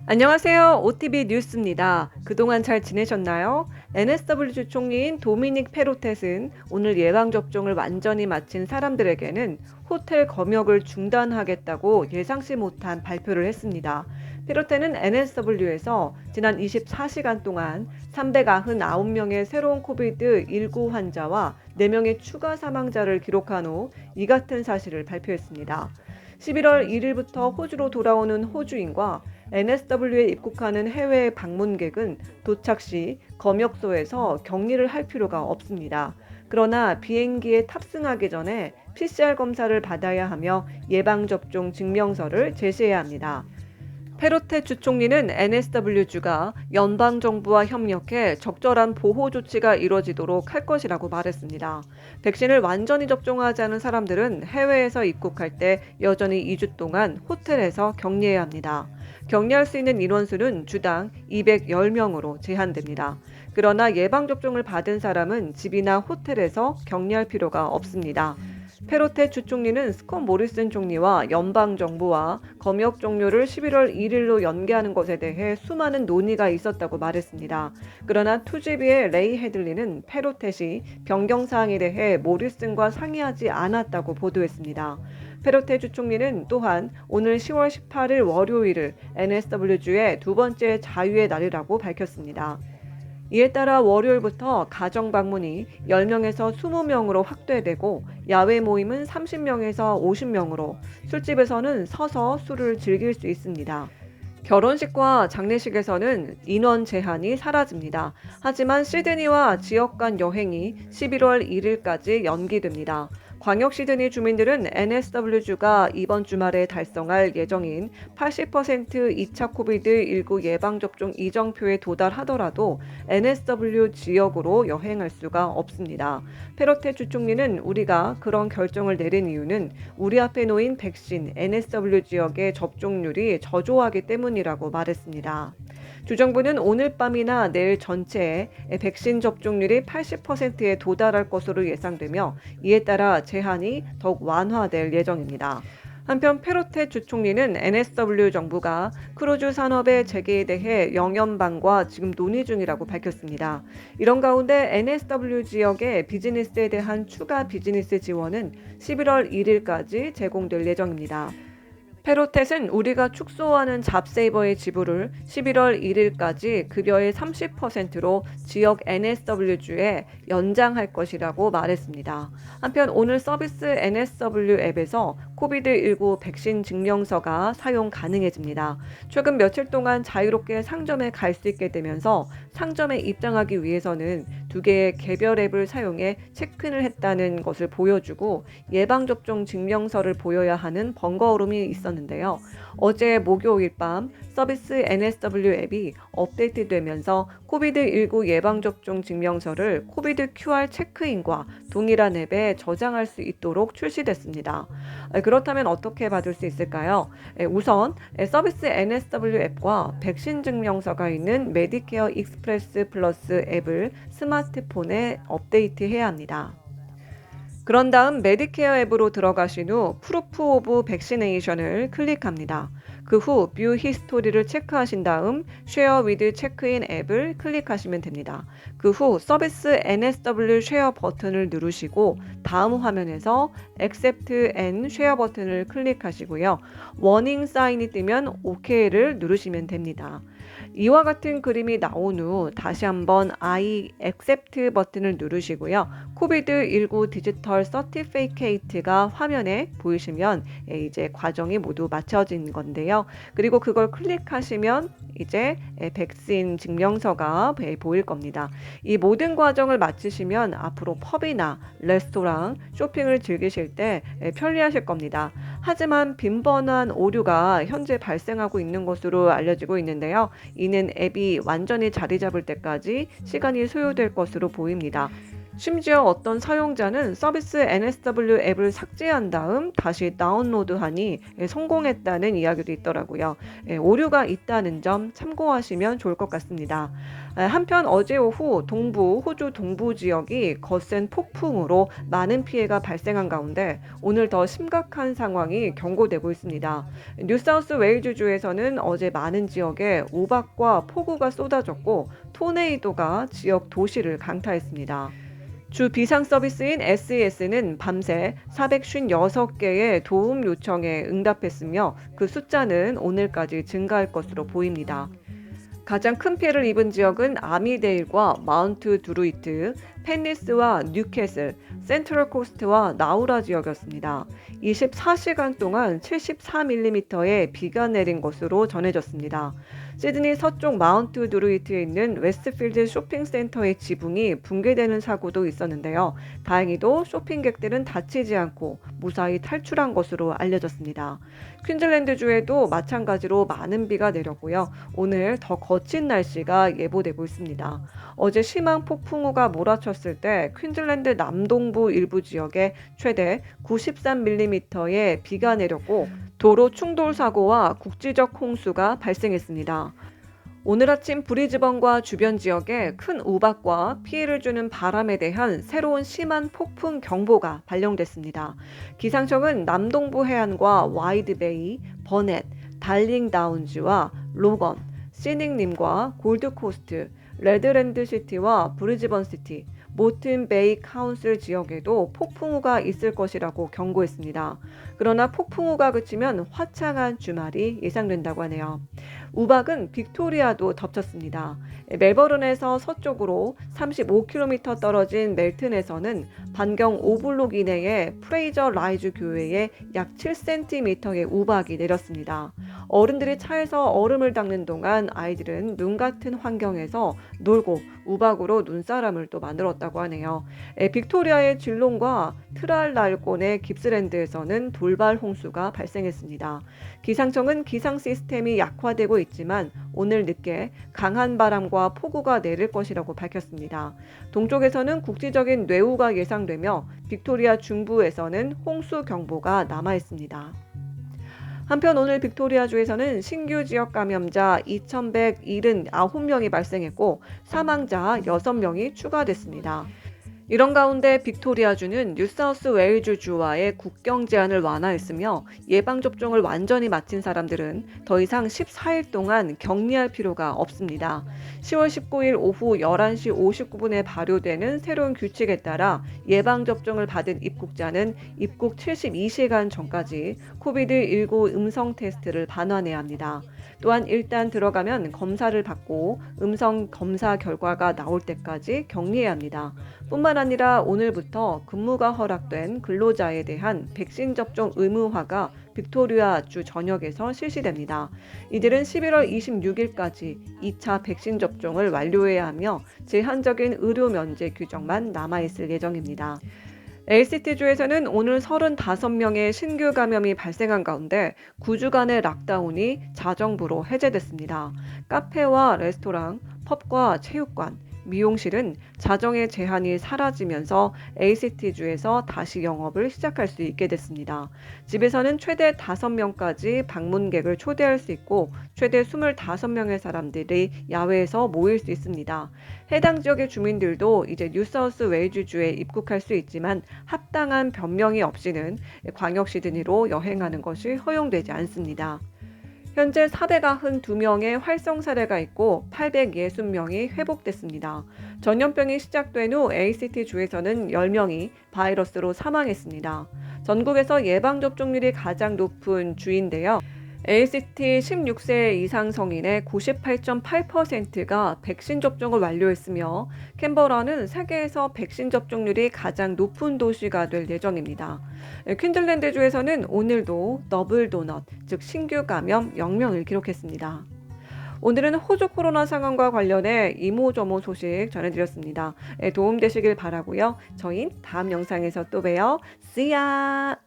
안녕하세요. OTV 뉴스입니다. 그동안 잘 지내셨나요? NSW 총리인 도미닉 페로텟은 오늘 예방접종을 완전히 마친 사람들에게는 호텔 검역을 중단하겠다고 예상치 못한 발표를 했습니다. 페로텟은 NSW에서 지난 24시간 동안 399명의 새로운 코비드19 환자와 4명의 추가 사망자를 기록한 후 이 같은 사실을 발표했습니다. 11월 1일부터 호주로 돌아오는 호주인과 NSW에 입국하는 해외 방문객은 도착 시 검역소에서 격리를 할 필요가 없습니다. 그러나 비행기에 탑승하기 전에 PCR 검사를 받아야 하며 예방접종 증명서를 제시해야 합니다. 페로테 주총리는 NSW주가 연방정부와 협력해 적절한 보호 조치가 이뤄지도록 할 것이라고 말했습니다. 백신을 완전히 접종하지 않은 사람들은 해외에서 입국할 때 여전히 2주 동안 호텔에서 격리해야 합니다. 격리할 수 있는 인원수는 주당 210명으로 제한됩니다. 그러나 예방접종을 받은 사람은 집이나 호텔에서 격리할 필요가 없습니다. 페로테 주총리는 스콧 모리슨 총리와 연방정부와 검역 종료를 11월 1일로 연기하는 것에 대해 수많은 논의가 있었다고 말했습니다. 그러나 투지비의 레이 헤들리는 페로텟이 변경사항에 대해 모리슨과 상의하지 않았다고 보도했습니다. 페로테 주총리는 또한 오늘 10월 18일 월요일을 NSW주의 두 번째 자유의 날이라고 밝혔습니다. 이에 따라 월요일부터 가정 방문이 10명에서 20명으로 확대되고 야외 모임은 30명에서 50명으로 술집에서는 서서 술을 즐길 수 있습니다. 결혼식과 장례식에서는 인원 제한이 사라집니다. 하지만 시드니와 지역 간 여행이 11월 1일까지 연기됩니다. 광역 시드니 주민들은 NSW주가 이번 주말에 달성할 예정인 80% 2차 코비드19 예방접종 이정표에 도달하더라도 NSW 지역으로 여행할 수가 없습니다. 페로테 주총리는 우리가 그런 결정을 내린 이유는 우리 앞에 놓인 백신 NSW 지역의 접종률이 저조하기 때문이라고 말했습니다. 주정부는 오늘 밤이나 내일 전체에 백신 접종률이 80%에 도달할 것으로 예상되며 이에 따라 제한이 더욱 완화될 예정입니다. 한편 페로테 주총리는 NSW 정부가 크루즈 산업의 재개에 대해 영연방과 지금 논의 중이라고 밝혔습니다. 이런 가운데 NSW 지역의 비즈니스에 대한 추가 비즈니스 지원은 11월 1일까지 제공될 예정입니다. 페로텟은 우리가 축소하는 잡세이버의 지불을 11월 1일까지 급여의 30%로 지역 NSW주에 연장할 것이라고 말했습니다. 한편 오늘 서비스 NSW 앱에서 코비드19 백신 증명서가 사용 가능해집니다. 최근 며칠 동안 자유롭게 상점에 갈 수 있게 되면서 상점에 입장하기 위해서는 2개의 개별 앱을 사용해 체크인을 했다는 것을 보여주고 예방접종 증명서를 보여야 하는 번거로움이 있었는데요. 어제 목요일 밤 서비스 NSW 앱이 업데이트되면서 코비드19 예방접종 증명서를 코비드 QR 체크인과 동일한 앱에 저장할 수 있도록 출시됐습니다. 그렇다면 어떻게 받을 수 있을까요? 우선 서비스 NSW 앱과 백신 증명서가 있는 메디케어 익스프레스 플러스 앱을 스마트폰에 업데이트해야 합니다. 그런 다음 메디케어 앱으로 들어가신 후 프루프 오브 백시네이션을 클릭합니다. 그 후 뷰 히스토리를 체크하신 다음 쉐어 위드 체크인 앱을 클릭하시면 됩니다. 그 후 서비스 NSW 쉐어 버튼을 누르시고 다음 화면에서 Accept and Share 버튼을 클릭하시고요. 워닝 사인이 뜨면 OK를 누르시면 됩니다. 이와 같은 그림이 나온 후 다시 한번 I accept 버튼을 누르시고요. 코비드19 디지털 서티피케이트가 화면에 보이시면 이제 과정이 모두 마쳐진 건데요. 그리고 그걸 클릭하시면 이제 백신 증명서가 보일 겁니다. 이 모든 과정을 마치시면 앞으로 펍이나 레스토랑, 쇼핑을 즐기실 때 편리하실 겁니다. 하지만 빈번한 오류가 현재 발생하고 있는 것으로 알려지고 있는데요. 이는 앱이 완전히 자리 잡을 때까지 시간이 소요될 것으로 보입니다. 심지어 어떤 사용자는 서비스 NSW 앱을 삭제한 다음 다시 다운로드하니 성공했다는 이야기도 있더라고요. 오류가 있다는 점 참고하시면 좋을 것 같습니다. 한편 어제 오후 호주 동부 지역이 거센 폭풍으로 많은 피해가 발생한 가운데 오늘 더 심각한 상황이 경고되고 있습니다. 뉴사우스 웨일즈주에서는 어제 많은 지역에 우박과 폭우가 쏟아졌고 토네이도가 지역 도시를 강타했습니다. 주 비상 서비스인 SES는 밤새 456개의 도움 요청에 응답했으며 그 숫자는 오늘까지 증가할 것으로 보입니다. 가장 큰 피해를 입은 지역은 아미데일과 마운트 드루이트, 펜리스와 뉴캐슬, 센트럴 코스트와 나우라 지역이었습니다. 24시간 동안 74mm의 비가 내린 것으로 전해졌습니다. 시드니 서쪽 마운트 드루이트에 있는 웨스트필드 쇼핑센터의 지붕이 붕괴되는 사고도 있었는데요. 다행히도 쇼핑객들은 다치지 않고 무사히 탈출한 것으로 알려졌습니다. 퀸즐랜드주에도 마찬가지로 많은 비가 내렸고요. 오늘 더 거친 날씨가 예보되고 있습니다. 어제 심한 폭풍우가 몰아쳤을 때 퀸즐랜드 남동부 일부 지역에 최대 93mm의 비가 내렸고 도로 충돌 사고와 국지적 홍수가 발생했습니다. 오늘 아침 브리즈번과 주변 지역에 큰 우박과 피해를 주는 바람에 대한 새로운 심한 폭풍 경보가 발령됐습니다. 기상청은 남동부 해안과 와이드베이, 버넷, 달링 다운즈와 로건, 시닉림과 골드코스트, 레드랜드 시티와 브리즈번 시티, 모튼 베이 카운슬 지역에도 폭풍우가 있을 것이라고 경고했습니다. 그러나 폭풍우가 그치면 화창한 주말이 예상된다고 하네요. 우박은 빅토리아도 덮쳤습니다. 멜버른에서 서쪽으로 35km 떨어진 멜튼에서는 반경 5블록 이내에 프레이저 라이즈 교회에 약 7cm의 우박이 내렸습니다. 어른들이 차에서 얼음을 닦는 동안 아이들은 눈 같은 환경에서 놀고 우박으로 눈사람을 또 만들었다고 하네요. 빅토리아의 질롱과 트랄랄곤의 깁스랜드에서는 돌발 홍수가 발생했습니다. 기상청은 기상 시스템이 약화되고 있지만 오늘 늦게 강한 바람과 폭우가 내릴 것이라고 밝혔습니다. 동쪽에서는 국지적인 뇌우가 예상되며 빅토리아 중부에서는 홍수 경보가 남아 있습니다. 한편 오늘 빅토리아주에서는 신규 지역 감염자 2,179명이 발생했고 사망자 6명이 추가됐습니다. 이런 가운데 빅토리아주는 뉴사우스 웨일즈주와의 국경 제한을 완화했으며 예방접종을 완전히 마친 사람들은 더 이상 14일 동안 격리할 필요가 없습니다. 10월 19일 오후 11시 59분에 발효되는 새로운 규칙에 따라 예방접종을 받은 입국자는 입국 72시간 전까지 코비드-19 음성 테스트를 반환해야 합니다. 또한 일단 들어가면 검사를 받고 음성 검사 결과가 나올 때까지 격리해야 합니다. 뿐만 아니라 오늘부터 근무가 허락된 근로자에 대한 백신 접종 의무화가 빅토리아주 전역에서 실시됩니다. 이들은 11월 26일까지 2차 백신 접종을 완료해야 하며 제한적인 의료 면제 규정만 남아있을 예정입니다. LCT주에서는 오늘 35명의 신규 감염이 발생한 가운데 9주간의 락다운이 자정부로 해제됐습니다. 카페와 레스토랑, 펍과 체육관, 미용실은 자정의 제한이 사라지면서 ACT주에서 다시 영업을 시작할 수 있게 됐습니다. 집에서는 최대 5명까지 방문객을 초대할 수 있고 최대 25명의 사람들이 야외에서 모일 수 있습니다. 해당 지역의 주민들도 이제 뉴사우스 웨일즈주에 입국할 수 있지만 합당한 변명이 없이는 광역 시드니로 여행하는 것이 허용되지 않습니다. 현재 492명의 활성 사례가 있고 860명이 회복됐습니다. 전염병이 시작된 후 ACT주에서는 10명이 바이러스로 사망했습니다. 전국에서 예방접종률이 가장 높은 주인데요. ACT 16세 이상 성인의 98.8%가 백신 접종을 완료했으며 캔버라는 세계에서 백신 접종률이 가장 높은 도시가 될 예정입니다. 퀸즐랜드주에서는 오늘도 더블 도넛, 즉 신규 감염 0명을 기록했습니다. 오늘은 호주 코로나 상황과 관련해 이모저모 소식 전해드렸습니다. 도움되시길 바라고요. 저희 다음 영상에서 또 봬요. See ya!